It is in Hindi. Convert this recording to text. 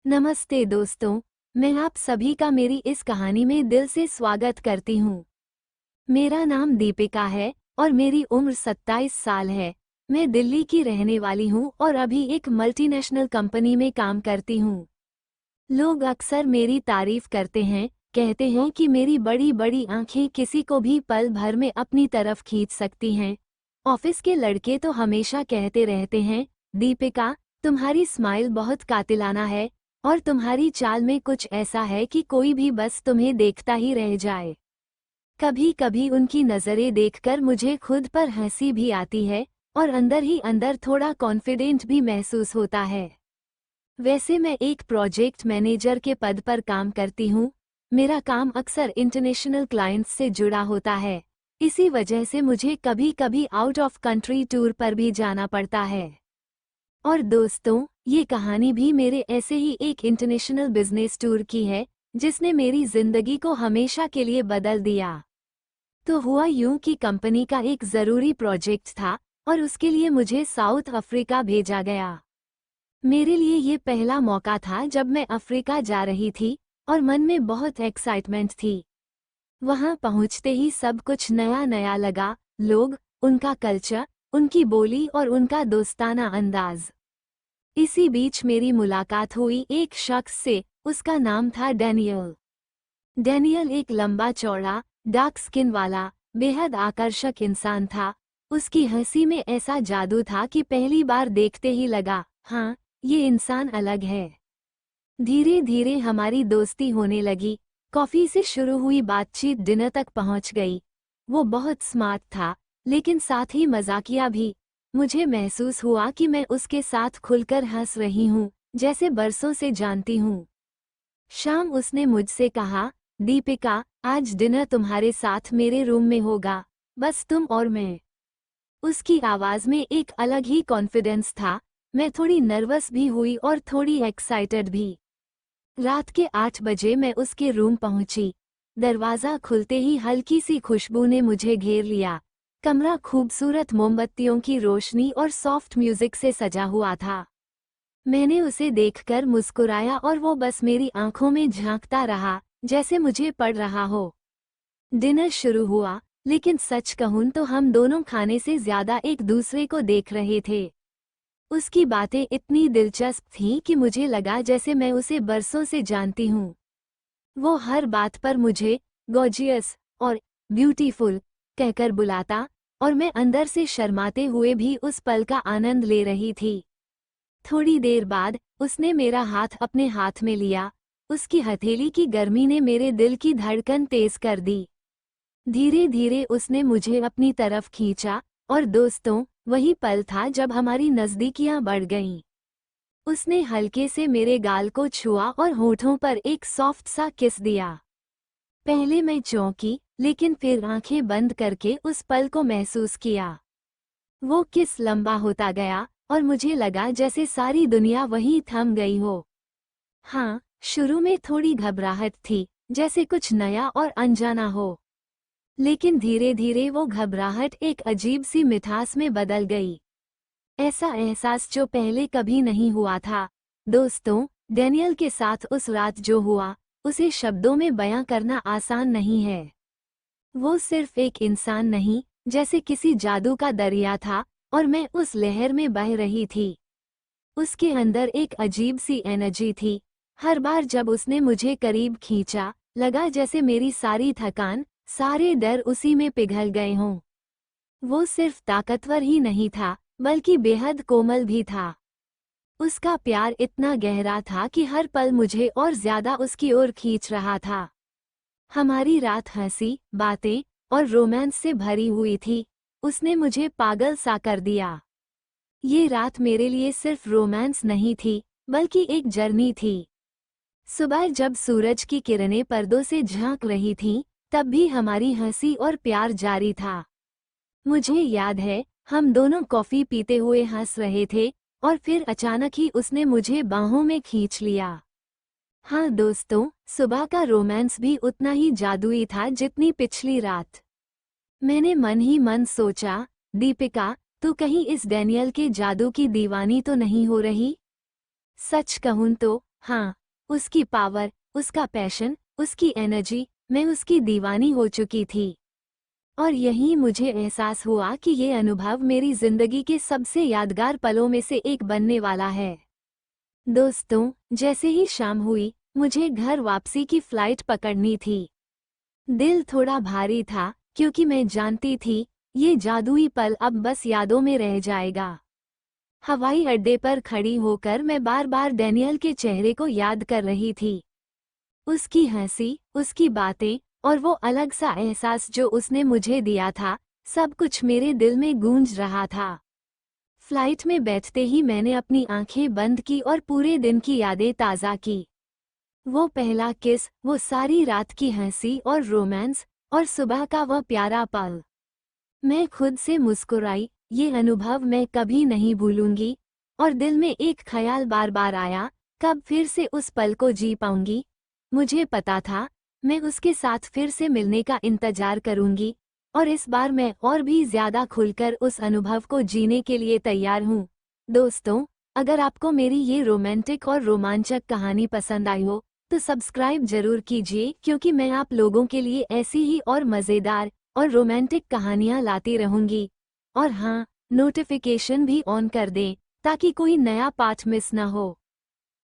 नमस्ते दोस्तों, मैं आप सभी का मेरी इस कहानी में दिल से स्वागत करती हूँ। मेरा नाम दीपिका है और मेरी उम्र 27 साल है। मैं दिल्ली की रहने वाली हूँ और अभी एक मल्टीनेशनल कंपनी में काम करती हूँ। लोग अक्सर मेरी तारीफ करते हैं, कहते हैं कि मेरी बड़ी बड़ी आंखें किसी को भी पल भर में अपनी तरफ खींच सकती हैं। ऑफिस के लड़के तो हमेशा कहते रहते हैं, दीपिका, तुम्हारी स्माइल बहुत कातिलाना है और तुम्हारी चाल में कुछ ऐसा है कि कोई भी बस तुम्हें देखता ही रह जाए। कभी कभी उनकी नज़रें देखकर मुझे खुद पर हंसी भी आती है और अंदर ही अंदर थोड़ा कॉन्फिडेंट भी महसूस होता है। वैसे मैं एक प्रोजेक्ट मैनेजर के पद पर काम करती हूँ। मेरा काम अक्सर इंटरनेशनल क्लाइंट्स से जुड़ा होता है। इसी वजह से मुझे कभी कभी आउट ऑफ कंट्री टूर पर भी जाना पड़ता है। और दोस्तों, ये कहानी भी मेरे ऐसे ही एक इंटरनेशनल बिजनेस टूर की है, जिसने मेरी जिंदगी को हमेशा के लिए बदल दिया। तो हुआ यूं कि कंपनी का एक ज़रूरी प्रोजेक्ट था और उसके लिए मुझे साउथ अफ्रीका भेजा गया। मेरे लिए ये पहला मौका था जब मैं अफ्रीका जा रही थी और मन में बहुत एक्साइटमेंट थी। वहां पहुंचते ही सब कुछ नया नया लगा, लोग, उनका कल्चर, उनकी बोली और उनका दोस्ताना अंदाज। इसी बीच मेरी मुलाकात हुई एक शख्स से। उसका नाम था डैनियल। डैनियल एक लंबा चौड़ा, डार्क स्किन वाला, बेहद आकर्षक इंसान था। उसकी हंसी में ऐसा जादू था कि पहली बार देखते ही लगा, हाँ, ये इंसान अलग है। धीरे धीरे हमारी दोस्ती होने लगी। कॉफी से शुरू हुई बातचीत डिनर तक पहुंच गई। वो बहुत स्मार्ट था, लेकिन साथ ही मजाकिया भी। मुझे महसूस हुआ कि मैं उसके साथ खुलकर हंस रही हूँ, जैसे बरसों से जानती हूँ। शाम उसने मुझसे कहा, दीपिका, आज डिनर तुम्हारे साथ मेरे रूम में होगा, बस तुम और मैं। उसकी आवाज़ में एक अलग ही कॉन्फिडेंस था। मैं थोड़ी नर्वस भी हुई और थोड़ी एक्साइटेड भी। रात के 8 बजे मैं उसके रूम पहुंची। दरवाज़ा खुलते ही हल्की सी खुशबू ने मुझे घेर लिया। कमरा खूबसूरत मोमबत्तियों की रोशनी और सॉफ्ट म्यूजिक से सजा हुआ था। मैंने उसे देखकर मुस्कुराया और वो बस मेरी आंखों में झांकता रहा, जैसे मुझे पड़ रहा हो। डिनर शुरू हुआ, लेकिन सच कहूं तो हम दोनों खाने से ज्यादा एक दूसरे को देख रहे थे। उसकी बातें इतनी दिलचस्प थीं कि मुझे लगा जैसे मैं उसे बरसों से जानती हूँ। वो हर बात पर मुझे गॉर्जियस और ब्यूटीफुल कहकर बुलाता और मैं अंदर से शर्माते हुए भी उस पल का आनंद ले रही थी। थोड़ी देर बाद उसने मेरा हाथ अपने हाथ में लिया। उसकी हथेली की गर्मी ने मेरे दिल की धड़कन तेज कर दी। धीरे धीरे उसने मुझे अपनी तरफ खींचा और दोस्तों, वही पल था जब हमारी नज़दीकियां बढ़ गईं। उसने हल्के से मेरे गाल को छुआ और होठों पर एक सॉफ्ट सा किस दिया। पहले मैं चौंकी, लेकिन फिर आंखें बंद करके उस पल को महसूस किया। वो किस लंबा होता गया और मुझे लगा जैसे सारी दुनिया वहीं थम गई हो। हाँ, शुरू में थोड़ी घबराहट थी, जैसे कुछ नया और अनजाना हो। लेकिन धीरे धीरे वो घबराहट एक अजीब सी मिठास में बदल गई। ऐसा एहसास जो पहले कभी नहीं हुआ था। दोस्तों, डैनियल के साथ उस रात जो हुआ, उसे शब्दों में बयां करना आसान नहीं है। वो सिर्फ एक इंसान नहीं, जैसे किसी जादू का दरिया था और मैं उस लहर में बह रही थी। उसके अंदर एक अजीब सी एनर्जी थी। हर बार जब उसने मुझे करीब खींचा, लगा जैसे मेरी सारी थकान, सारे डर उसी में पिघल गए हों। वो सिर्फ ताकतवर ही नहीं था, बल्कि बेहद कोमल भी था। उसका प्यार इतना गहरा था कि हर पल मुझे और ज्यादा उसकी ओर खींच रहा था। हमारी रात हंसी, बातें और रोमांस से भरी हुई थी। उसने मुझे पागल सा कर दिया। ये रात मेरे लिए सिर्फ रोमांस नहीं थी, बल्कि एक जर्नी थी। सुबह जब सूरज की किरणें पर्दों से झांक रही थीं, तब भी हमारी हंसी और प्यार जारी था। मुझे याद है, हम दोनों कॉफी पीते हुए हंस रहे थे और फिर अचानक ही उसने मुझे बाहों में खींच लिया। हाँ दोस्तों, सुबह का रोमांस भी उतना ही जादुई था जितनी पिछली रात। मैंने मन ही मन सोचा, दीपिका, तू कहीं इस डैनियल के जादू की दीवानी तो नहीं हो रही? सच कहूं तो हाँ, उसकी पावर, उसका पैशन, उसकी एनर्जी, मैं उसकी दीवानी हो चुकी थी। और यही मुझे एहसास हुआ कि ये अनुभव मेरी जिंदगी के सबसे यादगार पलों में से एक बनने वाला है। दोस्तों, जैसे ही शाम हुई, मुझे घर वापसी की फ्लाइट पकड़नी थी। दिल थोड़ा भारी था, क्योंकि मैं जानती थी, ये जादुई पल अब बस यादों में रह जाएगा। हवाई अड्डे पर खड़ी होकर मैं बार बार डैनियल के चेहरे को याद कर रही थी। उसकी हंसी, उसकी बातें, और वो अलग सा एहसास जो उसने मुझे दिया था, सब कुछ मेरे दिल में गूंज रहा था। फ्लाइट में बैठते ही मैंने अपनी आंखें बंद की और पूरे दिन की यादें ताज़ा की। वो पहला किस, वो सारी रात की हंसी और रोमांस, और सुबह का वह प्यारा पल। मैं खुद से मुस्कुराई, ये अनुभव मैं कभी नहीं भूलूंगी। और दिल में एक ख्याल बार बार आया, कब फिर से उस पल को जी पाऊंगी। मुझे पता था, मैं उसके साथ फिर से मिलने का इंतजार करूंगी, और इस बार मैं और भी ज्यादा खुलकर उस अनुभव को जीने के लिए तैयार हूँ। दोस्तों, अगर आपको मेरी ये रोमांटिक और रोमांचक कहानी पसंद आई हो, तो सब्सक्राइब जरूर कीजिए, क्योंकि मैं आप लोगों के लिए ऐसी ही और मज़ेदार और रोमांटिक कहानियाँ लाती रहूंगी। और हाँ, नोटिफिकेशन भी ऑन कर दें, ताकि कोई नया पार्ट मिस न हो।